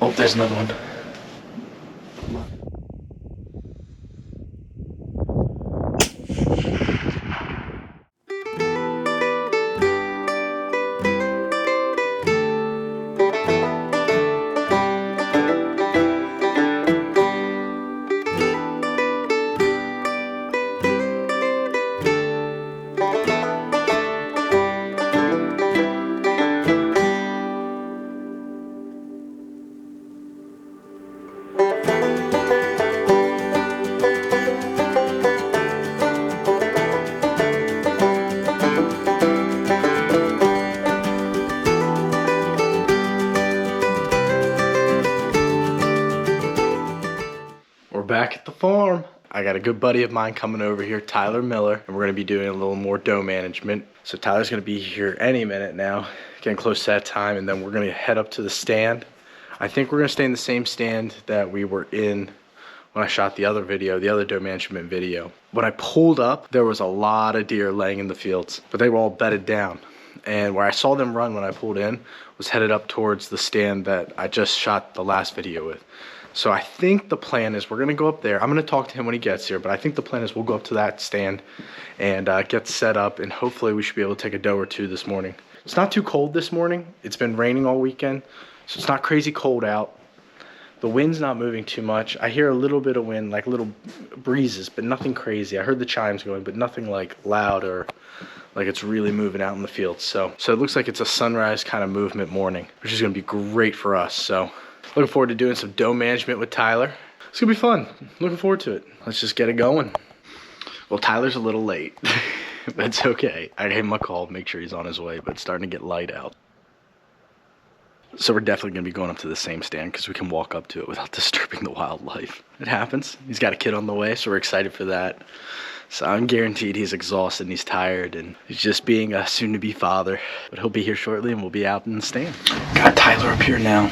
Oh, there's another one. We're back at the farm. I got a good buddy of mine coming over here, Tyler Miller, and we're gonna be doing a little more doe management. So Tyler's gonna be here any minute now, getting close to that time, and then we're gonna head up to the stand. I think we're gonna stay in the same stand that we were in when I shot the other video, the other doe management video. When I pulled up, there was a lot of deer laying in the fields, but they were all bedded down. And where I saw them run when I pulled in was headed up towards the stand that I just shot the last video with. So I think the plan is we're gonna go up there. I'm gonna talk to him when he gets here, but I think the plan is we'll go up to that stand and get set up, and hopefully we should be able to take a doe or two this morning. It's not too cold this morning. It's been raining all weekend, so it's not crazy cold out. The wind's not moving too much. I hear a little bit of wind, like little breezes, but nothing crazy. I heard the chimes going, but nothing like loud or like it's really moving out in the field. So it looks like it's a sunrise kind of movement morning, which is gonna be great for us. So looking forward to doing some doe management with Tyler. It's gonna be fun. Looking forward to it. Let's just get it going. Well, Tyler's a little late. That's okay. I gave him a call, make sure he's on his way, but it's starting to get light out. So we're definitely gonna be going up to the same stand because we can walk up to it without disturbing the wildlife. It happens. He's got a kid on the way, so we're excited for that. So I'm guaranteed he's exhausted and he's tired, and he's just being a soon-to-be father. But he'll be here shortly and we'll be out in the stand. Got Tyler up here now.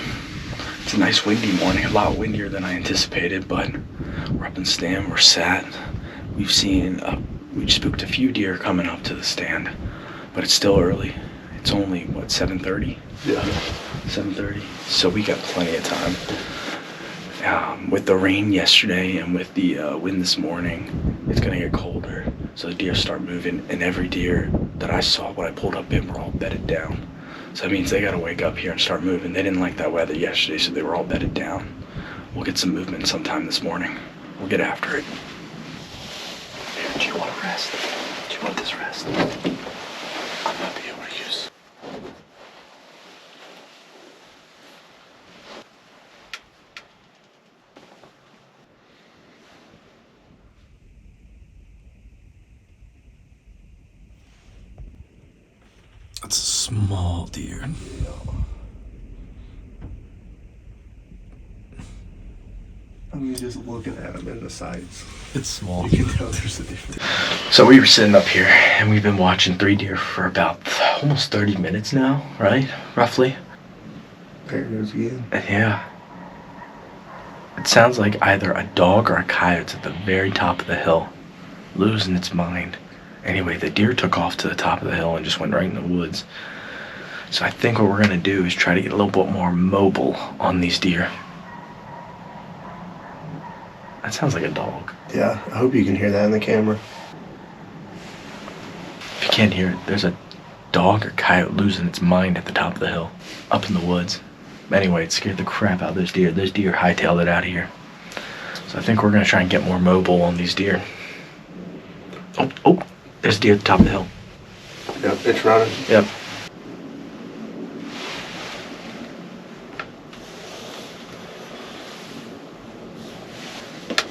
It's a nice windy morning, a lot windier than I anticipated, but we're up in the stand, we're sat. We spooked a few deer coming up to the stand, but it's still early. It's only, what, 7:30? Yeah. 7:30, so we got plenty of time. With the rain yesterday and with the wind this morning, it's gonna get colder, so the deer start moving, and every deer that I saw when I pulled up in were all bedded down. So that means they gotta wake up here and start moving. They didn't like that weather yesterday, so they were all bedded down. We'll get some movement sometime this morning. We'll get after it. Here, do you want a rest? Do you want this rest? I might be able to use. That's a small deer. I mean, just looking at them in the sights, It's small. you can tell there's a difference. So we were sitting up here and we've been watching 3 deer for about almost 30 minutes now, right? Roughly. There it goes again. Yeah. It sounds like either a dog or a coyote's at the very top of the hill, losing its mind. Anyway, the deer took off to the top of the hill and just went right in the woods. So I think what we're gonna do is try to get a little bit more mobile on these deer. That sounds like a dog. Yeah, I hope you can hear that in the camera. If you can't hear it, there's a dog or coyote losing its mind at the top of the hill, up in the woods. Anyway, it scared the crap out of those deer. Those deer hightailed it out of here. So I think we're gonna try and get more mobile on these deer. Oh, there's a deer at the top of the hill. Yep, it's running. Yep.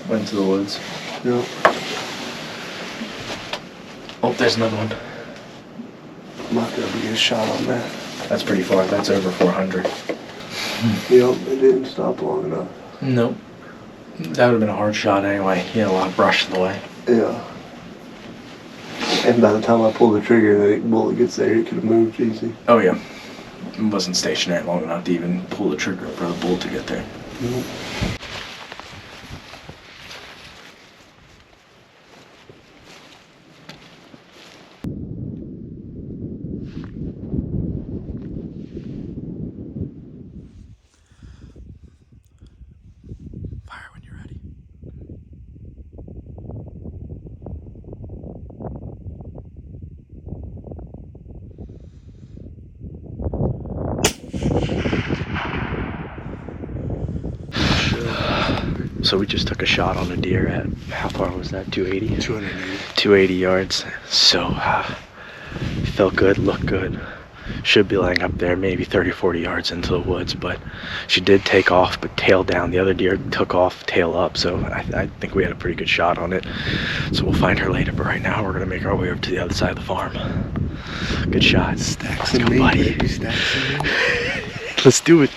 Went to the woods. Yep. Oh, there's another one. I'm not gonna get a shot on that. That's pretty far. That's over 400. Yep, it didn't stop long enough. Nope. That would have been a hard shot anyway. He had a lot of brush in the way. Yeah. And by the time I pull the trigger, the bullet gets there, it could have moved easy. Oh yeah. It wasn't stationary long enough to even pull the trigger for the bullet to get there. Nope. So we just took a shot on a deer at, how far was that, 280? 280. 280 yards. So felt good, looked good. Should be laying up there maybe 30-40 yards into the woods, but she did take off but tail down. The other deer took off tail up, so I think we had a pretty good shot on it. So we'll find her later, but right now we're gonna make our way over to the other side of the farm. Good shot. Stacks Let's of go, meat, buddy. baby. Stacks of meat. Let's do it.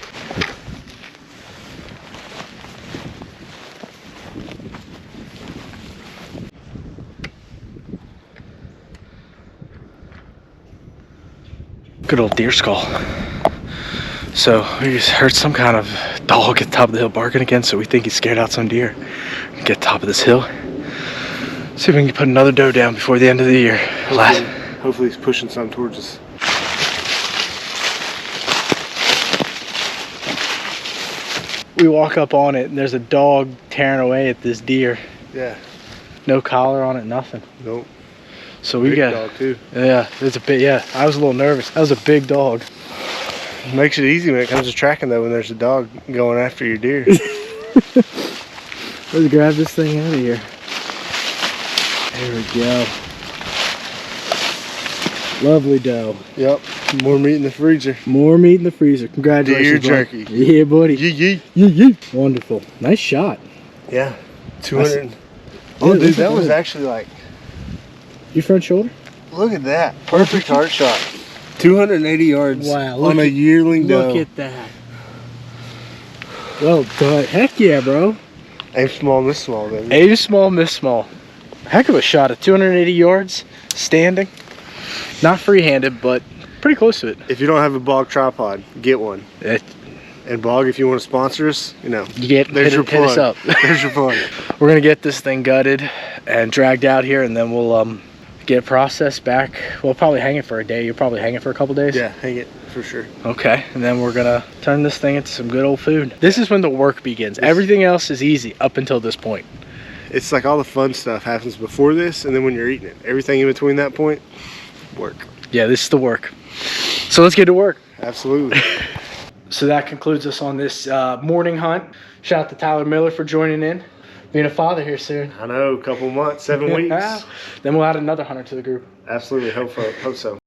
Good old deer skull. So we just heard some kind of dog at the top of the hill barking again, so we think he scared out some deer. Get top of this hill. See if we can put another doe down before the end of the year. Hopefully he's pushing something towards us. We walk up on it and there's a dog tearing away at this deer. Yeah. No collar on it, nothing. Nope. So we Big got dog too. Yeah, it's a bit. Yeah, I was a little nervous. That was a big dog. Makes it easy when it comes to tracking though, when there's a dog going after your deer. Let's grab this thing out of here. There we go. Lovely doe. Yep. More meat in the freezer. More meat in the freezer. Congratulations. Deer bud. jerky. Yeah, buddy. Yee yee. Yee yee. Wonderful. Nice shot. Yeah. 200. Yeah, Oh, dude, look that at was that. actually like. Your front shoulder? Look at that. Perfect heart shot. 280 yards. Wow, On a yearling doe. Look at that. Well, heck yeah, bro. Aim small, miss small, baby. Aim small, miss small. Heck of a shot at 280 yards, standing. Not free-handed, but pretty close to it. If you don't have a bog tripod, get one. And Bog, if you want to sponsor us, you know, Hit us up. There's your plug. We're gonna get this thing gutted and dragged out here, and then we'll get it processed back. We'll probably hang it for a day. You'll probably hang it for a couple days. Yeah, hang it for sure. Okay, and then we're gonna turn this thing into some good old food. This is when the work begins. Everything else is easy up until this point. It's like all the fun stuff happens before this, and then when you're eating it, everything in between that point, work. Yeah, this is the work. So let's get to work. Absolutely. So that concludes us on this morning hunt. Shout out to Tyler Miller for joining in. Being a father here soon. I know, a couple months, 7 weeks. Then we'll add another hunter to the group. Absolutely, hope so.